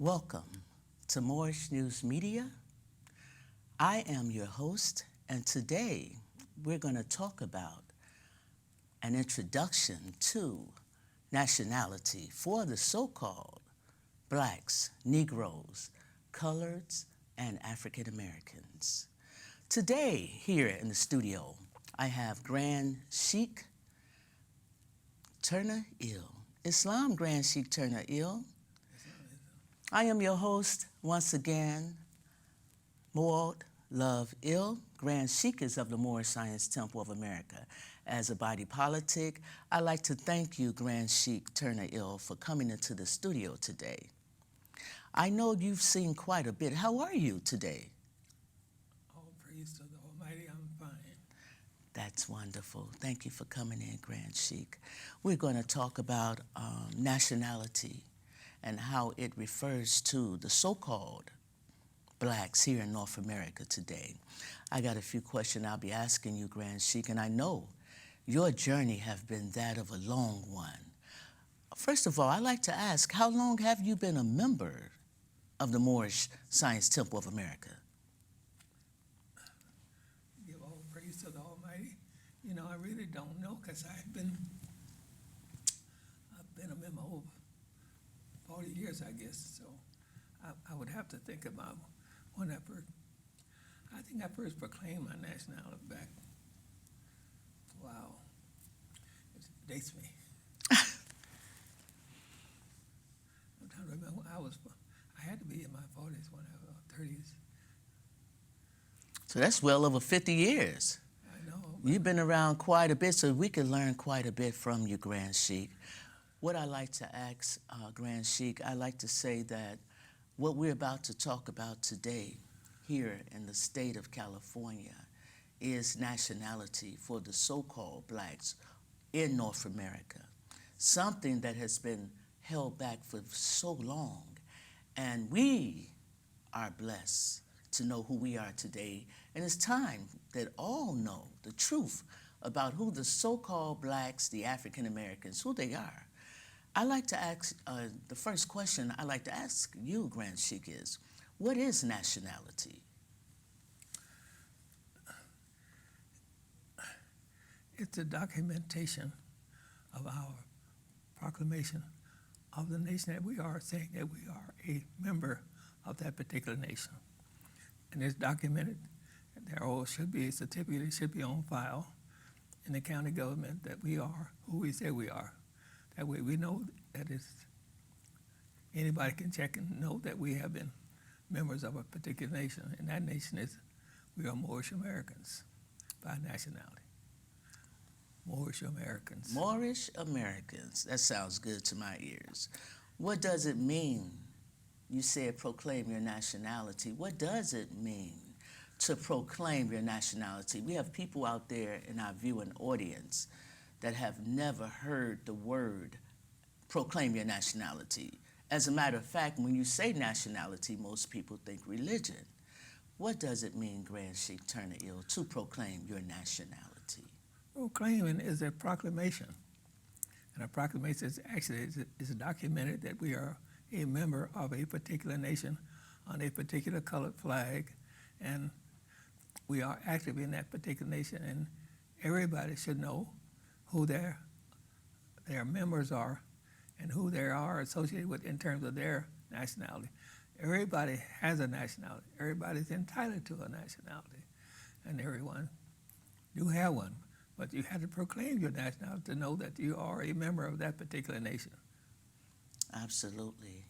Welcome to Moorish News Media. I am your host, and today we're going to talk about an introduction to nationality for the so-called blacks, Negroes, coloreds, and African Americans. Today, here in the studio, I have Grand Sheikh Turner Ill. Islam Grand Sheikh Turner Ill. I am your host once again, Muad Love Ill, Grand Sheikhs of the Moorish Science Temple of America. As a body politic, I'd like to thank you, Grand Sheikh Turner Ill, for coming into the studio today. I know you've seen quite a bit. How are you today? All praise to the Almighty, I'm fine. That's wonderful. Thank you for coming in, Grand Sheikh. We're going to talk about nationality and how it refers to the so-called blacks here in North America today. I got a few questions I'll be asking you, Grand Sheikh, and I know your journey have been that of a long one. First of all, I'd like to ask, how long have you been a member of the Moorish Science Temple of America? Give all praise to the Almighty. You know, I really don't know because I've been a member over 40 years, I guess. So I would have to think about when I think I first proclaimed my nationality back. Wow, it dates me. I'm trying to remember. I had to be in my 40s when I was 30s. So that's well over 50 years. I know. You've been around quite a bit, so we can learn quite a bit from you, Grand Sheikh. What I like to ask, Grand Sheikh, I like to say that what we're about to talk about today here in the state of California is nationality for the so-called blacks in North America, something that has been held back for so long. And we are blessed to know who we are today. And it's time that all know the truth about who the so-called blacks, the African Americans, who they are. I like to ask, the first question I like to ask you, Grand Sheikh, is, what is nationality? It's a documentation of our proclamation of the nation that we are, saying that we are a member of that particular nation. And it's documented. There all should be a certificate, it should be on file in the county government that we are who we say we are. That way we know that anybody can check and know that we have been members of a particular nation, and that nation is, we are Moorish Americans by nationality. Moorish Americans. Moorish Americans. That sounds good to my ears. What does it mean? You said proclaim your nationality. What does it mean to proclaim your nationality? We have people out there in our viewing audience that have never heard the word proclaim your nationality. As a matter of fact, when you say nationality, most people think religion. What does it mean, Grand Sheikh Turner Ill, to proclaim your nationality? Proclaiming is a proclamation. And a proclamation is actually is documented that we are a member of a particular nation on a particular colored flag, and we are active in that particular nation, and everybody should know who their members are and who they are associated with in terms of their nationality. Everybody has a nationality. Everybody's entitled to a nationality, and everyone do have one. But you have to proclaim your nationality to know that you are a member of that particular nation. Absolutely.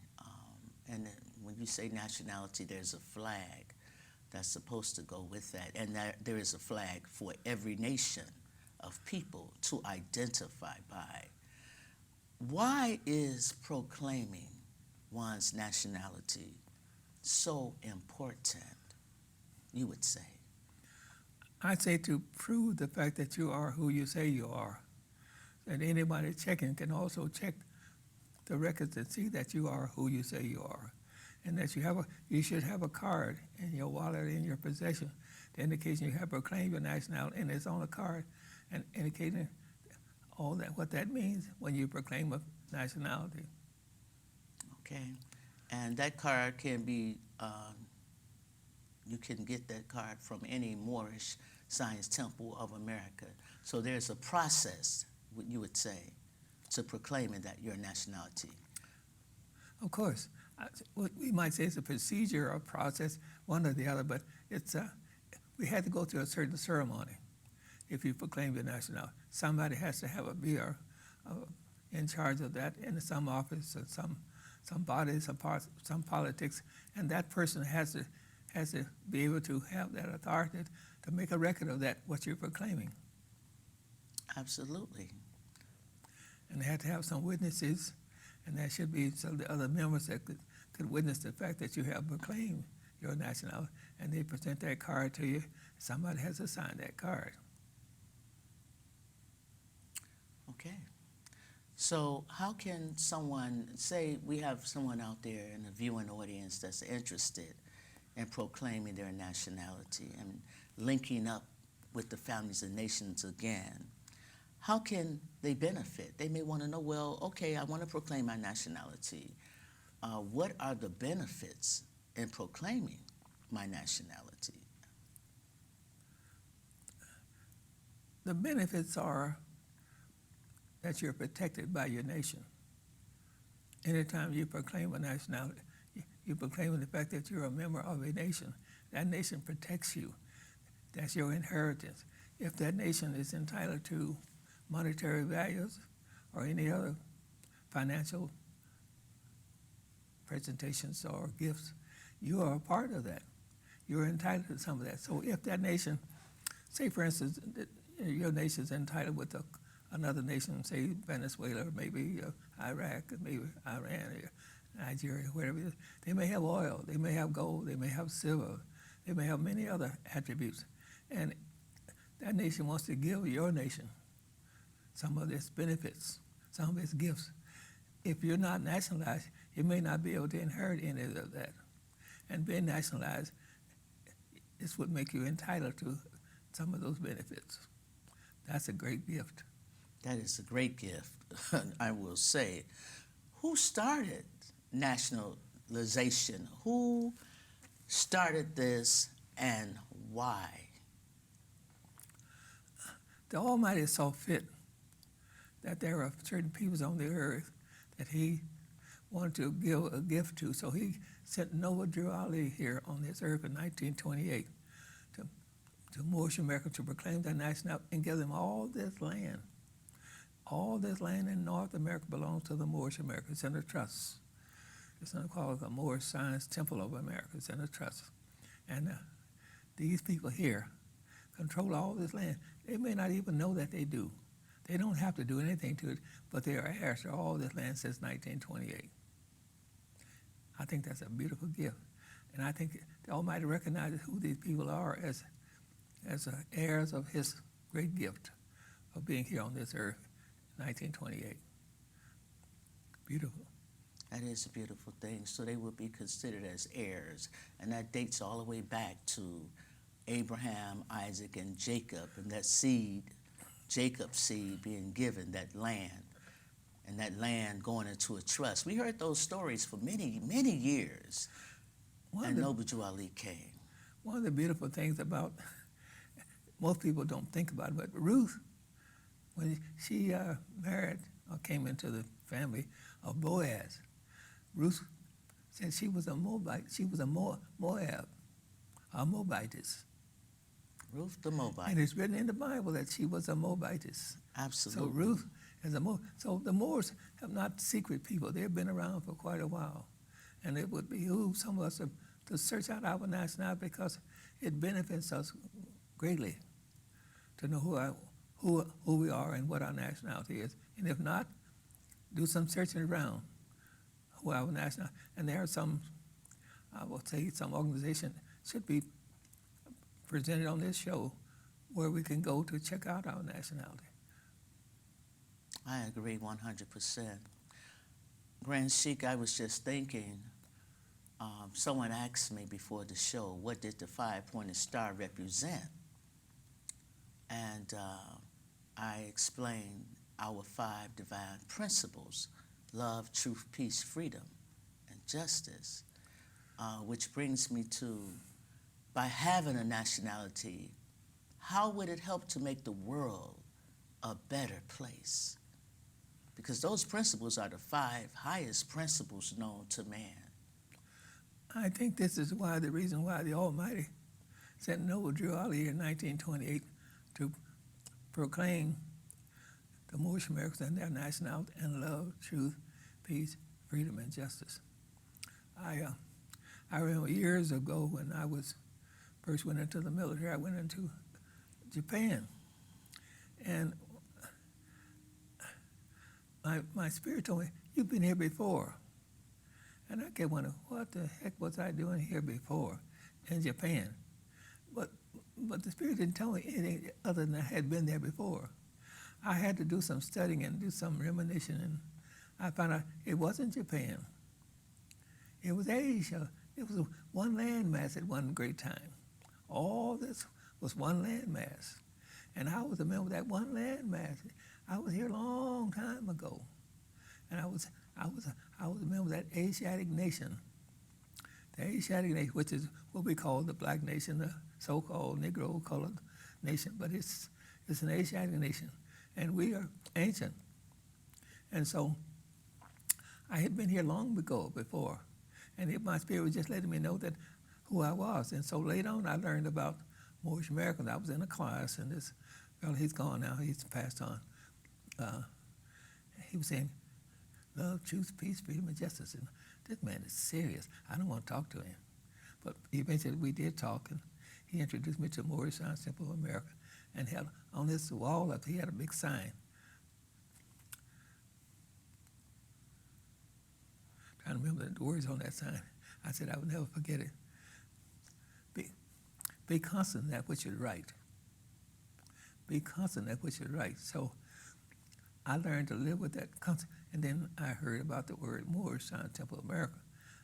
And when you say nationality, there's a flag that's supposed to go with that. And there is a flag for every nation of people to identify by. Why is proclaiming one's nationality so important, you would say? I'd say to prove the fact that you are who you say you are. And anybody checking can also check the records and see that you are who you say you are. And that you should have a card in your wallet, in your possession, that indicates you have proclaimed your nationality, and it's on a card and indicating all that, what that means when you proclaim a nationality. Okay. And that card can be, you can get that card from any Moorish Science Temple of America. So there's a process, what you would say, to proclaiming that your nationality. Of course, we might say it's a procedure or process, one or the other, but it's we had to go through a certain ceremony if you proclaim your nationality. Somebody has to have be in charge of that in some office or some body, some politics, and that person has to be able to have that authority to make a record of that, what you're proclaiming. Absolutely. And they have to have some witnesses, and there should be some of the other members that could witness the fact that you have proclaimed your nationality, and they present that card to you. Somebody has to sign that card. Okay. So how can someone, say we have someone out there in the viewing audience that's interested in proclaiming their nationality and linking up with the families and nations again, how can they benefit? They may want to know, well, okay, I want to proclaim my nationality. What are the benefits in proclaiming my nationality? The benefits are that you're protected by your nation. Anytime you proclaim a nationality, you're proclaiming the fact that you're a member of a nation. That nation protects you. That's your inheritance. If that nation is entitled to monetary values or any other financial presentations or gifts, you are a part of that. You're entitled to some of that. So if that nation, say for instance, your nation is entitled with another nation, say Venezuela, or maybe Iraq, or maybe Iran, or Nigeria, whatever it is, they may have oil, they may have gold, they may have silver, they may have many other attributes. And that nation wants to give your nation some of its benefits, some of its gifts. If you're not nationalized, you may not be able to inherit any of that. And being nationalized, this would make you entitled to some of those benefits. That's a great gift. That is a great gift, I will say. Who started nationalization? Who started this and why? The Almighty saw fit that there are certain peoples on the earth that he wanted to give a gift to. So he sent Noah Drew Ali here on this earth in 1928 to Moorish America to proclaim their nationality and give them all this land. All this land in North America belongs to the Moorish America. It's in a trust. It's not called the Moorish Science Temple of America. It's in a trust. And these people here control all this land. They may not even know that they do. They don't have to do anything to it, but they are heirs to all this land since 1928. I think that's a beautiful gift. And I think the Almighty recognizes who these people are as heirs of his great gift of being here on this earth in 1928. Beautiful. That is a beautiful thing. So they would be considered as heirs. And that dates all the way back to Abraham, Isaac, and Jacob, and that seed, Jacob's seed, being given that land, and that land going into a trust. We heard those stories for many, many years. And Noble Drew Ali came. One of the beautiful things about, most people don't think about it, but Ruth, when she married or came into the family of Boaz, Ruth said she was a Moabite. She was a Moab, a Moabitess. Ruth the Moabite. And it's written in the Bible that she was a Moabitess. Absolutely. So Ruth is a Moab. So the Moors have not secret people. They've been around for quite a while. And it would behoove some of us to search out our nationality because it benefits us greatly to know who we are and what our nationality is. And if not, do some searching around who our nationality. And there are some, I will say, some organization should be presented on this show where we can go to check out our nationality. I agree 100%. Grand Sheik, I was just thinking, someone asked me before the show, what did the five-pointed star represent? And I explained our 5 divine principles: love, truth, peace, freedom, and justice, which brings me to, by having a nationality, how would it help to make the world a better place? Because those principles are the 5 highest principles known to man. I think this is why the reason why the Almighty sent Noble Drew Ali in 1928 to proclaim the Moorish Americans and their nationality and love, truth, peace, freedom, and justice. I remember years ago when I first went into the military, I went into Japan, and my spirit told me, "You've been here before." And I kept wondering, what the heck was I doing here before in Japan? But the Spirit didn't tell me anything other than I had been there before. I had to do some studying and do some reminiscing, and I found out it wasn't Japan. It was Asia. It was one landmass at one great time. All this was one landmass. And I was a member of that one landmass. I was here a long time ago. And I was a member of that Asiatic nation. The Asiatic nation, which is what we call the black nation, the so-called Negro colored nation, but it's an Asiatic nation. And we are ancient. And so I had been here long ago before. And my spirit was just letting me know that who I was. And so later on, I learned about Moorish Americans. I was in a class, and this fellow, he's gone now, he's passed on. He was saying, love, truth, peace, freedom, and justice. And this man is serious. I don't want to talk to him. But eventually we did talk, and he introduced me to Moorish Science Temple of America, and had on this wall up, he had a big sign. Trying to remember the words on that sign. I said I would never forget it. Be constant in that which is right. Be constant in that which is right. So I learned to live with that constant. And then I heard about the word Moorish Science Temple of America.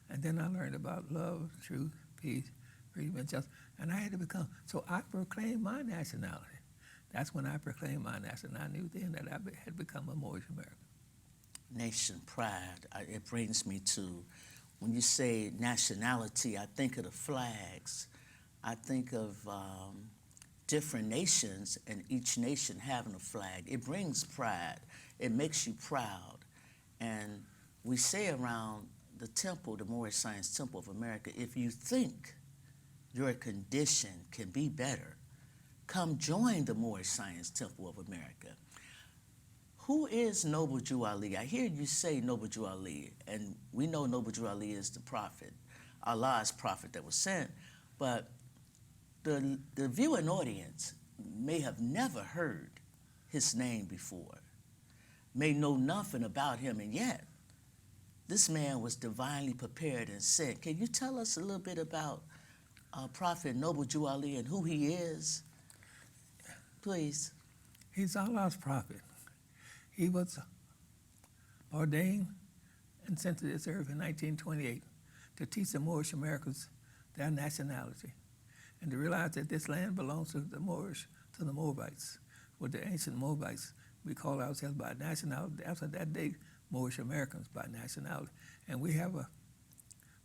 And then I learned about love, truth, peace, freedom, and justice. And I had to become, so I proclaimed my nationality. That's when I proclaimed my nationality. I knew then that I had become a Moorish American. Nation pride, it brings me to, when you say nationality, I think of the flags. I think of different nations, and each nation having a flag. It brings pride. It makes you proud. And we say around the temple, the Moorish Science Temple of America, if you think your condition can be better, come join the Moorish Science Temple of America. Who is Noble Drew Ali? I hear you say Noble Drew Ali, and we know Noble Drew Ali is the prophet, Allah's prophet that was sent, but the viewing audience may have never heard his name before, may know nothing about him, and yet this man was divinely prepared and sent. Can you tell us a little bit about Prophet Noble Drew Ali and who he is? Please. He's Allah's prophet. He was ordained and sent to this earth in 1928 to teach the Moorish Americans their nationality and to realize that this land belongs to the Moorish, to the Moabites, with the ancient Moabites. We call ourselves by nationality, after that day, Moorish Americans by nationality. And we have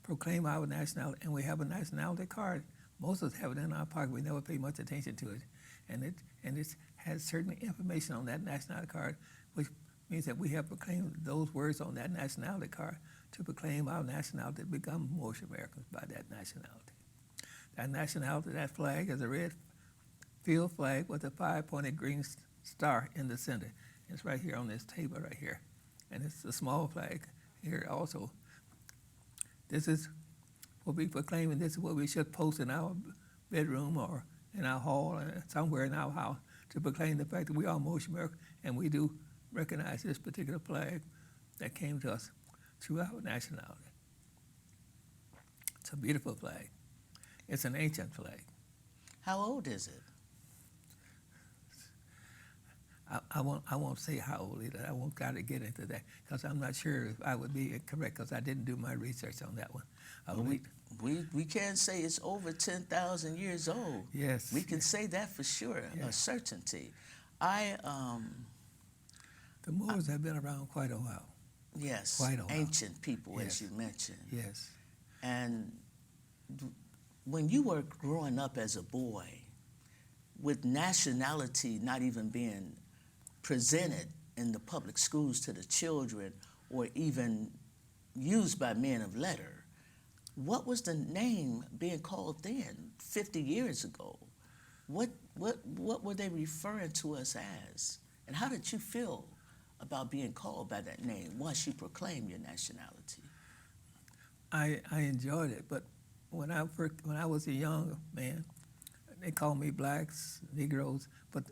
proclaim our nationality, and we have a nationality card. Most of us have it in our pocket. We never pay much attention to it. And it has certain information on that nationality card, which means that we have proclaimed those words on that nationality card to proclaim our nationality to become Moorish Americans by that nationality. That nationality, that flag is a red field flag with a 5-pointed green star in the center. It's right here on this table right here. And it's a small flag here also. This is what we proclaim, and this is what we should post in our bedroom or in our hall or somewhere in our house to proclaim the fact that we are Moorish American, and we do recognize this particular flag that came to us through our nationality. It's a beautiful flag. It's an ancient flag. How old is it? I won't say how old it is. I won't try to get into that because I'm not sure if I would be correct because I didn't do my research on that one. We can't say it's over 10,000 years old. Yes. We can say that for sure, yes. A certainty. The Moors have been around quite a while. Yes, White on our, ancient people, as yes, you mentioned. yes. And when you were growing up as a boy, with nationality not even being presented in the public schools to the children or even used by men of letter, what was the name being called then, 50 years ago? What were they referring to us as? And how did you feel about being called by that name once you proclaimed your nationality? I enjoyed it, but when I was a young man, they called me blacks, Negroes, but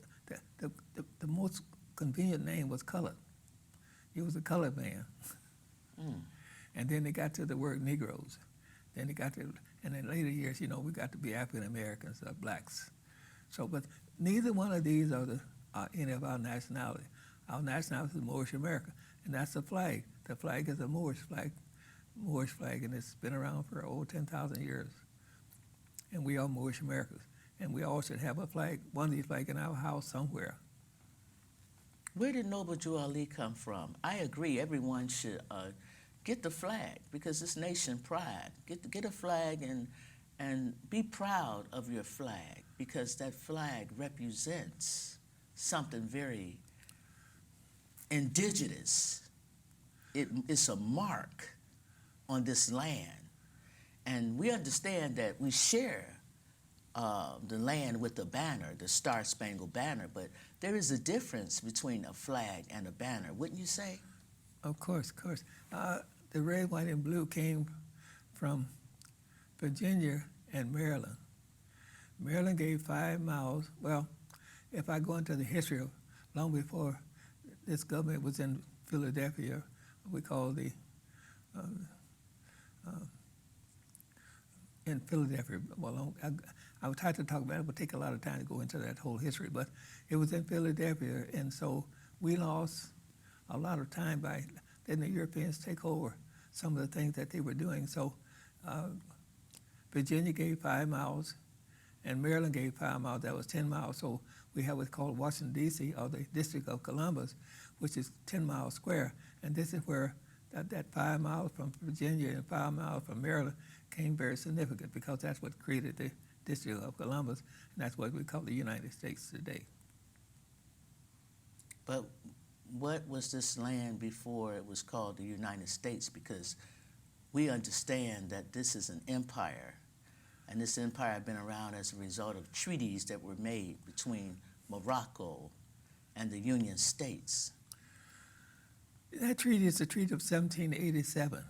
the most convenient name was colored. He was a colored man. Mm. And then they got to the word Negroes. Then they got to, and in later years, we got to be African Americans, blacks. So, but neither one of these are any of our nationality. Our nationality is Moorish America, and that's the flag. The flag is a Moorish flag, and it's been around for over 10,000 years. And we are Moorish Americans, and we all should have a flag, one of these flags in our house somewhere. Where did Noble Drew Ali come from? I agree, everyone should get the flag because it's nation pride. Get a flag and be proud of your flag because that flag represents something very indigenous. It's a mark on this land. And we understand that we share the land with the banner, the Star Spangled Banner, but there is a difference between a flag and a banner, wouldn't you say? Of course, of course. The red, white, and blue came from Virginia and Maryland. Maryland gave 5 miles. Well, if I go into the history of long before this government was in Philadelphia, we call the in Philadelphia. Well, I would try to talk about it. It would take a lot of time to go into that whole history, but it was in Philadelphia, and so we lost a lot of time by letting the Europeans take over some of the things that they were doing. So Virginia gave 5 miles, and Maryland gave 5 miles. That was 10 miles. So we have what's called Washington, D.C., or the District of Columbus, which is 10 miles square. And this is where that 5 miles from Virginia and 5 miles from Maryland came very significant because that's what created the District of Columbus, and that's what we call the United States today. But what was this land before it was called the United States? Because we understand that this is an empire, and this empire had been around as a result of treaties that were made between Morocco and the Union States. That treaty is the Treaty of 1787.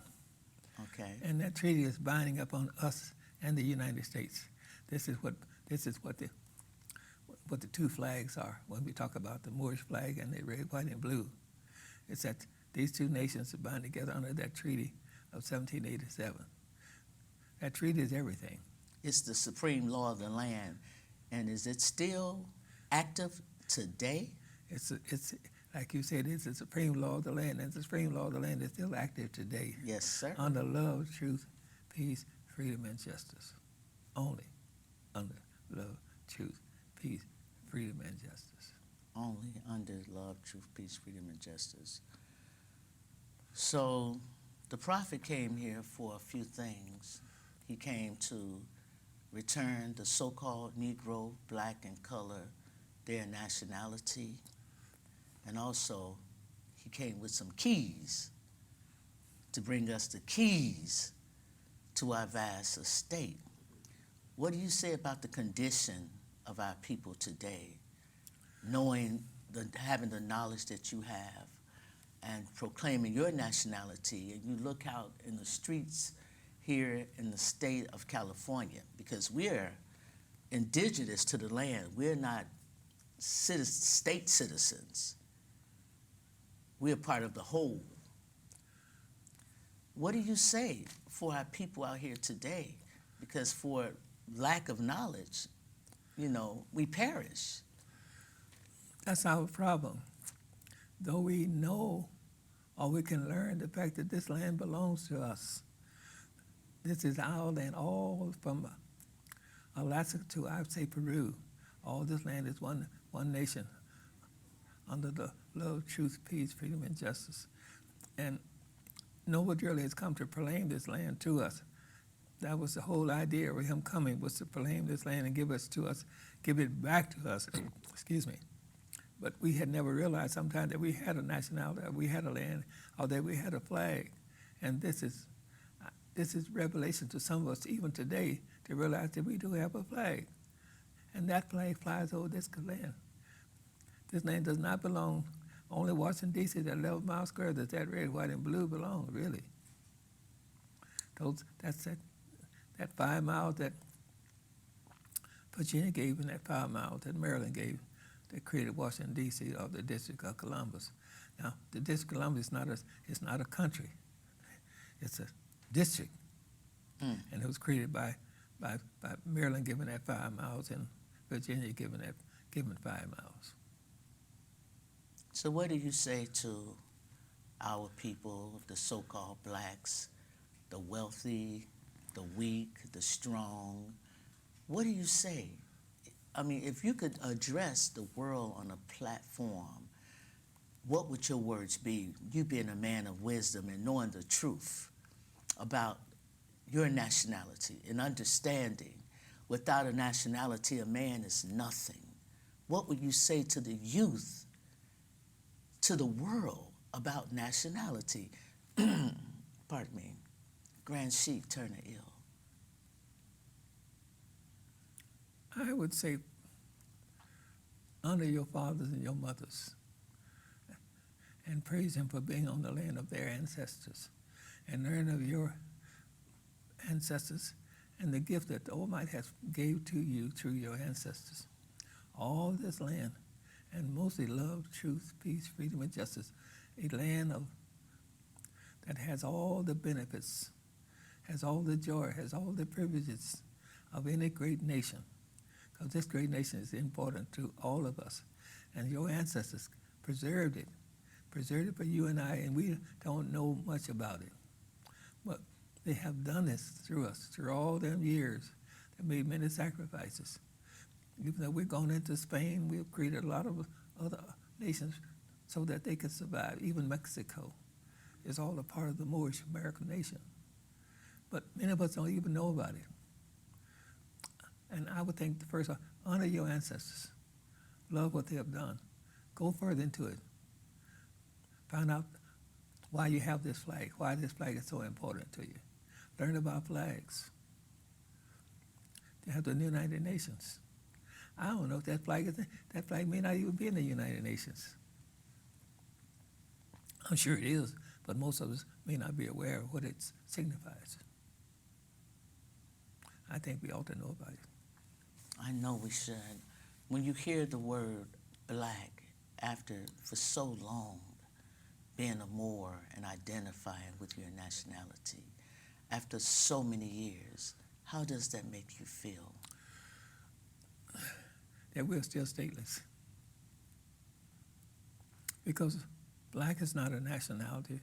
Okay. And that treaty is binding upon us and the United States. This is what the two flags are when we talk about the Moorish flag and the red, white, and blue. It's that these two nations are bound together under that treaty of 1787. That treaty is everything. It's the supreme law of the land, and is it still active today? It's like you said, it's the supreme law of the land, and the supreme law of the land is still active today. Yes, sir. Under love, truth, peace, freedom, and justice. Only under love, truth, peace, freedom, and justice. Only under love, truth, peace, freedom, and justice. So the prophet came here for a few things. He came to return the so-called Negro, black, and color, their nationality. And also, he came with some keys to bring us the keys to our vast estate. What do you say about the condition of our people today, having the knowledge that you have and proclaiming your nationality, and you look out in the streets here in the state of California, because we're indigenous to the land. We're not state citizens. We're part of the whole. What do you say for our people out here today? Because for lack of knowledge, we perish. That's our problem. Though we know or we can learn the fact that this land belongs to us. This is our land, all from Alaska to, I would say, Peru. All this land is one nation under the love, truth, peace, freedom, and justice. And nobody really has come to proclaim this land to us. That was the whole idea of him coming, was to proclaim this land and give it back to us. Excuse me. But we had never realized sometimes that we had a nationality, that we had a land, or that we had a flag. And this is revelation to some of us even today, to realize that we do have a flag. And that flag flies over this land. This land does not belong only Washington, D.C., that 11 mile square that red, white, and blue belong, really. That's that 5 miles that Virginia gave and that 5 miles that Maryland gave that created Washington, D.C., or the District of Columbus. Now, the District of Columbus is not a country. It's a district. And it was created by Maryland giving that 5 miles and Virginia giving 5 miles. So what do you say to our people, the so-called blacks, the wealthy, the weak, the strong? What do you say? I mean, if you could address the world on a platform, what would your words be? You being a man of wisdom and knowing the truth about your nationality and understanding without a nationality, a man is nothing. What would you say to the youth, to the world about nationality? Pardon me, Grand Sheik Turner Ill. I would say, honor your fathers and your mothers and praise them for being on the land of their ancestors, and learn of your ancestors and the gift that the Almighty has gave to you through your ancestors. All this land, and mostly love, truth, peace, freedom, and justice, a land that has all the benefits, has all the joy, has all the privileges of any great nation. Because this great nation is important to all of us. And your ancestors preserved it for you and I, and we don't know much about it. But they have done this through us, through all them years. They made many sacrifices. Even though we've gone into Spain, we've created a lot of other nations so that they could survive. Even Mexico is all a part of the Moorish American nation. But many of us don't even know about it. And I would think, first, honor your ancestors. Love what they have done. Go further into it. Find out why you have this flag, why this flag is so important to you. Learn about flags. They have the United Nations. I don't know if that flag may not even be in the United Nations. I'm sure it is, but most of us may not be aware of what it signifies. I think we ought to know about it. I know we should. When you hear the word black, for so long being a Moor and identifying with your nationality, after so many years, how does that make you feel? That we're still stateless. Because black is not a nationality,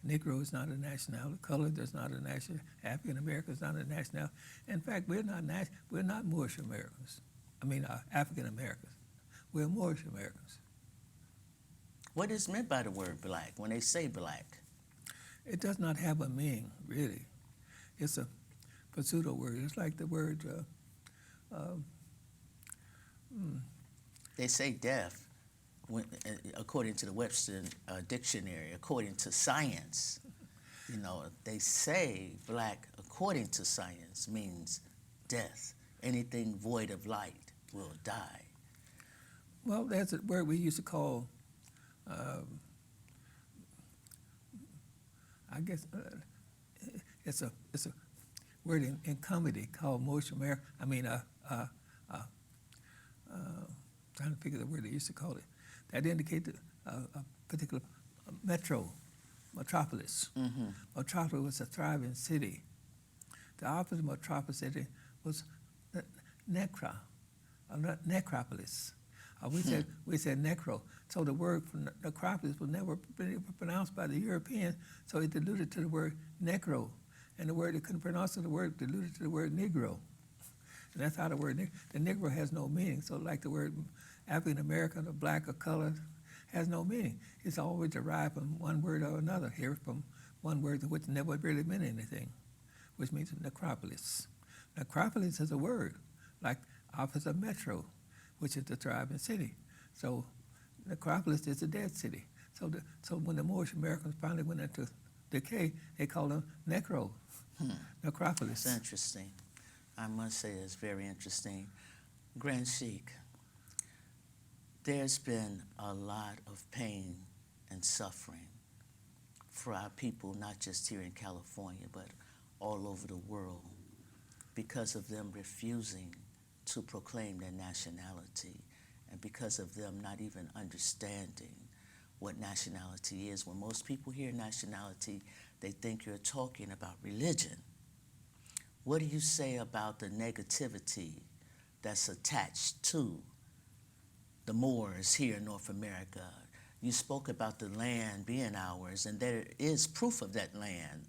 Negro is not a nationality, colored is not a nationality, African American is not a nationality. In fact, we're not Moorish Americans. African Americans. We're Moorish Americans. What is meant by the word black when they say black? It does not have a meaning, really. It's a pseudo word. It's like the word. They say deaf, according to the Webster Dictionary, according to science. They say black, according to science, means death. Anything void of light will die. Well, there's a word we used to call, I guess, it's a word in comedy called Moorish American. Trying to figure the word they used to call it. That indicated a particular metropolis. Mm-hmm. Metropolis was a thriving city. The opposite of metropolis city was necropolis. We said necro. So the word necropolis was never pronounced by the Europeans, so it diluted to the word necro. And the word they couldn't pronounce the word diluted to the word negro. And that's how the word, the negro has no meaning. So like the word African American or black or colored has no meaning. It's always derived from one word or another, here from one word which never really meant anything, which means necropolis. Necropolis is a word, like opposite metro, which is the thriving city. So necropolis is a dead city. So when the Moorish Americans finally went into decay, they called them necropolis. It's interesting. I must say it's very interesting. Grand Sheik, there's been a lot of pain and suffering for our people, not just here in California, but all over the world, because of them refusing to proclaim their nationality and because of them not even understanding what nationality is. When most people hear nationality, they think you're talking about religion. What do you say about the negativity that's attached to the Moors here in North America? You spoke about the land being ours, and there is proof of that land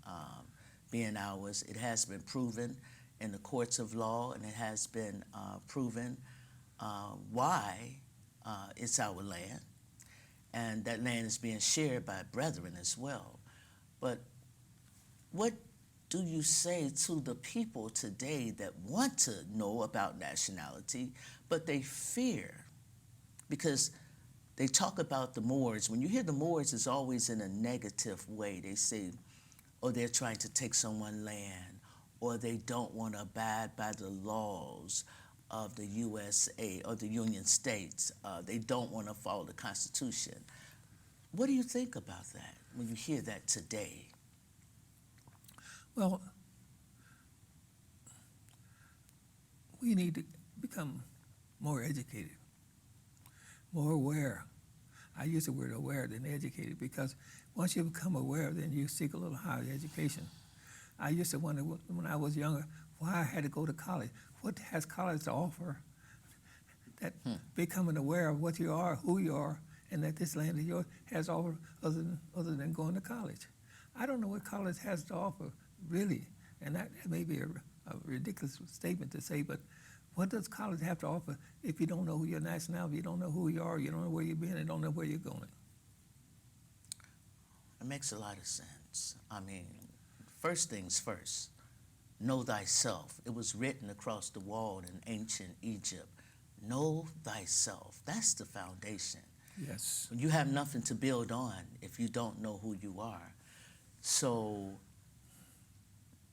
being ours. It has been proven in the courts of law, and it has been proven why it's our land. And that land is being shared by brethren as well. But what do you say to the people today that want to know about nationality, but they fear? Because they talk about the Moors. When you hear the Moors, it's always in a negative way. They say, oh, they're trying to take someone's land, or they don't want to abide by the laws of the USA or the Union States. They don't want to follow the Constitution. What do you think about that when you hear that today? Well, we need to become more educated, more aware. I use the word aware than educated because once you become aware, then you seek a little higher education. I used to wonder when I was younger why I had to go to college. What has college to offer? That becoming aware of what you are, who you are, and that this land of yours has offer other than going to college. I don't know what college has to offer, really, and that may be a ridiculous statement to say, but what does college have to offer if you don't know who your nationality, you don't know who you are, you don't know where you've been, and don't know where you're going? It makes a lot of sense. I mean, first things first, know thyself. It was written across the wall in ancient Egypt. Know thyself. That's the foundation. Yes. You have nothing to build on if you don't know who you are. So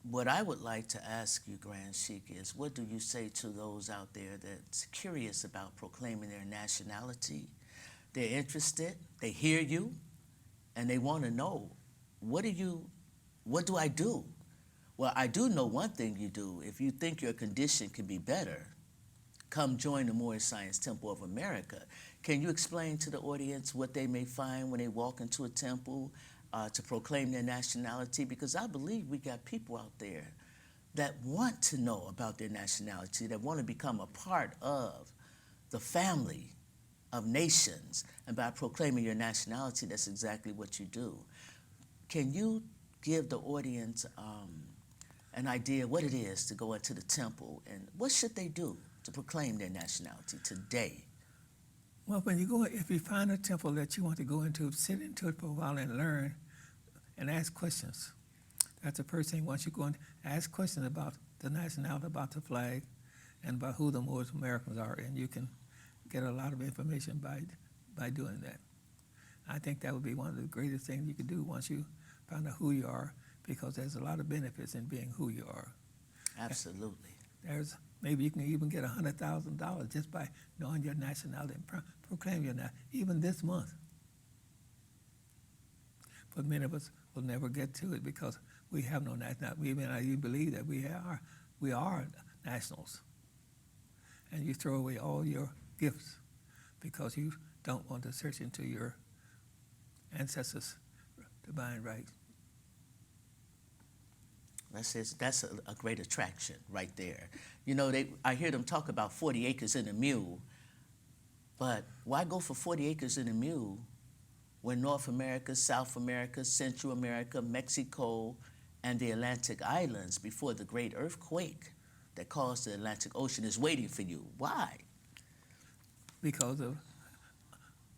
what I would like to ask you, Grand Sheik, is what do you say to those out there that's curious about proclaiming their nationality? They're interested, they hear you, and they want to know, what do I do? Well, I do know one thing you do. If you think your condition can be better, come join the Moorish Science Temple of America. Can you explain to the audience what they may find when they walk into a temple to proclaim their nationality? Because I believe we got people out there that want to know about their nationality, that want to become a part of the family of nations. And by proclaiming your nationality, that's exactly what you do. Can you give the audience an idea what it is to go into the temple, and what should they do to proclaim their nationality today? Well, when you go, if you find a temple that you want to go into, sit into it for a while and learn and ask questions. That's the first thing. Once you go in, ask questions about the nationality, about the flag, and about who the Moorish Americans are, and you can get a lot of information by doing that. I think that would be one of the greatest things you could do once you find out who you are, because there's a lot of benefits in being who you are. Absolutely. There's maybe you can even get $100,000 just by knowing your nationality and proclaim your nationality, even this month. But many of us will never get to it because we have no nationality. We may not even believe that we are nationals. And you throw away all your gifts because you don't want to search into your ancestors' divine rights. That's a great attraction right there. You know, I hear them talk about 40 acres and a mule, but why go for 40 acres and a mule when North America, South America, Central America, Mexico, and the Atlantic Islands before the great earthquake that caused the Atlantic Ocean is waiting for you? Why? Because of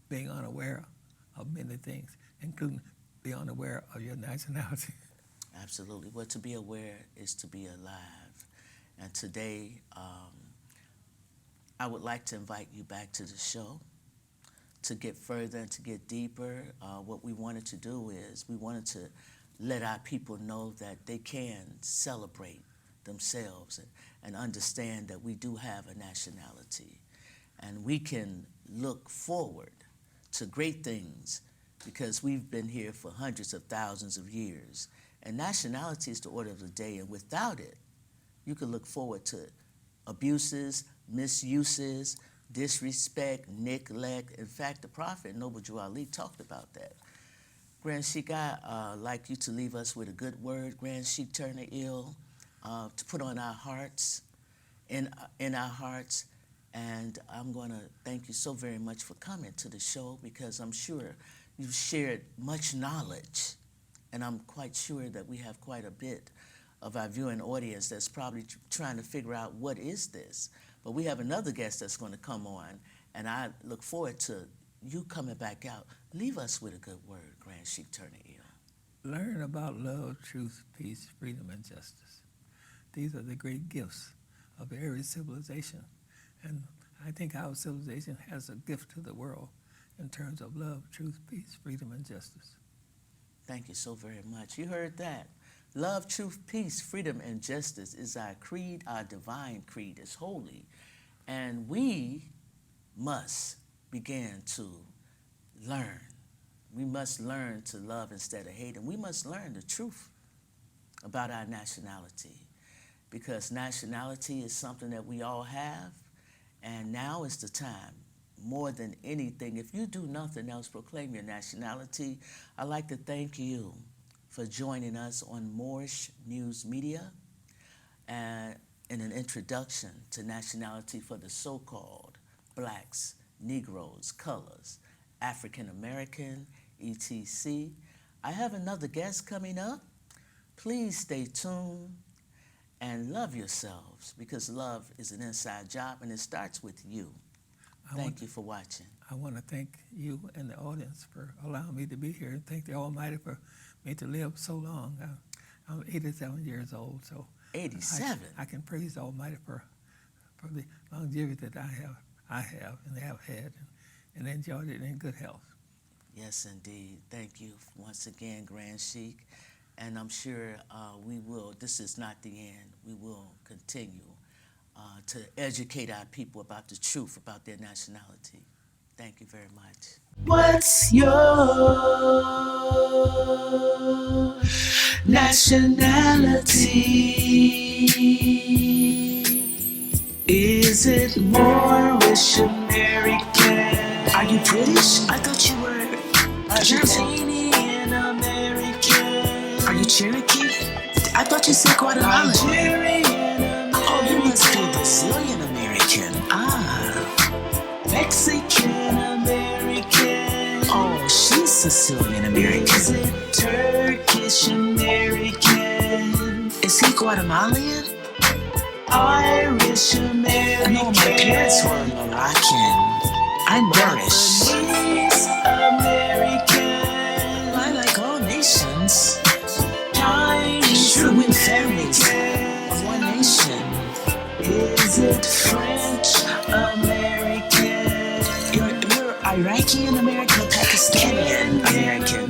being unaware of many things, including be unaware of your nationality. Absolutely. Well, to be aware is to be alive. And today, I would like to invite you back to the show to get further and to get deeper. What we wanted to do is we wanted to let our people know that they can celebrate themselves and understand that we do have a nationality. And we can look forward to great things because we've been here for hundreds of thousands of years. And nationality is the order of the day, and without it, you can look forward to abuses, misuses, disrespect, neglect. In fact, the Prophet Noble Drew Ali talked about that. Grand Sheik, I'd like you to leave us with a good word, Grand Sheik Turner Ill, to put on our hearts, in our hearts. And I'm going to thank you so very much for coming to the show because I'm sure you've shared much knowledge. And I'm quite sure that we have quite a bit of our viewing audience that's probably trying to figure out what is this. But we have another guest that's going to come on, and I look forward to you coming back out. Leave us with a good word, Grand Sheik Turner Ill. Learn about love, truth, peace, freedom, and justice. These are the great gifts of every civilization. And I think our civilization has a gift to the world in terms of love, truth, peace, freedom, and justice. Thank you so very much. You heard that. Love, truth, peace, freedom, and justice is our creed, our divine creed. It's holy. And we must begin to learn. We must learn to love instead of hate. And we must learn the truth about our nationality. Because nationality is something that we all have. And now is the time, more than anything. If you do nothing else, proclaim your nationality. I'd like to thank you for joining us on Moorish News Media and in an introduction to nationality for the so-called blacks, Negroes, colors, African American, etc. I have another guest coming up. Please stay tuned and love yourselves because love is an inside job and it starts with you. Thank you for watching. I want to thank you and the audience for allowing me to be here and thank the Almighty for me to live so long. I'm 87 years old, so 87? I can praise the Almighty for the longevity that I have and have had and enjoyed it in good health. Yes, indeed. Thank you once again, Grand Sheik. And I'm sure we will, this is not the end, we will continue to educate our people about the truth about their nationality. Thank you very much. What's your nationality? Is it Moorish American? Are you British? I thought you were Argentinian American. Are you Cherokee? I thought you said Guatemalan. Oh, you must be Brazilian American. Mexican American. Oh, she's Sicilian American. Is it Turkish American? Is he Guatemalan? Irish American. No, my parents were Moroccan. I'm Moorish. American. I like all nations. Chinese. Sure, we're families of one nation. Is it French American? You're Iraqi American, Pakistani American.